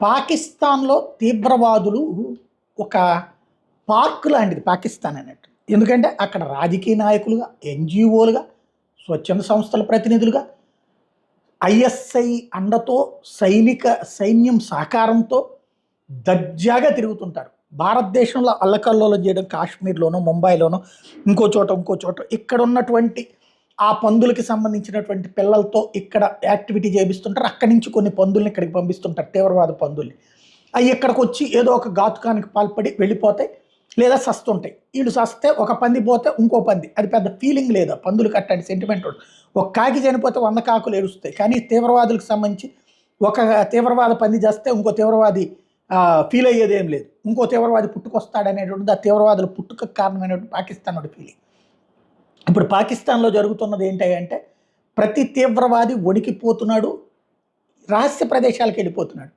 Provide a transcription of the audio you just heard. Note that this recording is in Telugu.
పాకిస్తాన్‌లో తీవ్రవాదులు ఒక పార్క్ లాంటిది పాకిస్తాన్ అన్నట్టు. ఎందుకంటే అక్కడ రాజకీయ నాయకులుగా, ఎన్‌జీఓలుగా, స్వచ్ఛంద సంస్థల ప్రతినిధులుగా, ఐఎస్ఐ అండతో, సైన్యం సహకారంతో దర్జాగా తిరుగుతుంటారు. భారతదేశంలో అల్లకల్లోలం చేయడం కాశ్మీర్‌లోనో, ముంబైలోనో, ఇంకో చోట ఇక్కడున్నటువంటి ఆ పందులకి సంబంధించినటువంటి పిల్లలతో ఇక్కడ యాక్టివిటీ చేపిస్తుంటారు. అక్కడి నుంచి కొన్ని పందుల్ని ఇక్కడికి పంపిస్తుంటారు, తీవ్రవాద పందుల్ని. అవి ఇక్కడికొచ్చి ఏదో ఒక ఘాతుకానికి పాల్పడి వెళ్ళిపోతాయి, లేదా సస్తుంటాయి. వీళ్ళు సస్తే ఒక పంది పోతే ఇంకో పంది. అది పెద్ద ఫీలింగ్ లేదా పందులకి అట్లాంటి సెంటిమెంట్ ఉండదు. ఒక కాకి చనిపోతే 100 కాకులు ఏడుస్తాయి. కానీ తీవ్రవాదులకు సంబంధించి ఒక తీవ్రవాద పంది చేస్తే ఇంకో తీవ్రవాది ఫీల్ అయ్యేదేం లేదు. ఇంకో తీవ్రవాది పుట్టుకొస్తాడనేటువంటిది ఆ తీవ్రవాదుల పుట్టుకకు కారణమైనటువంటి పాకిస్తాన్ వాడి ఫీలింగ్. ఇప్పుడు పాకిస్తాన్‌లో జరుగుతున్నది ఏంటి అంటే ప్రతి తీవ్రవాది వణికిపోతున్నాడు, రహస్య ప్రదేశాలకు వెళ్ళిపోతున్నాడు.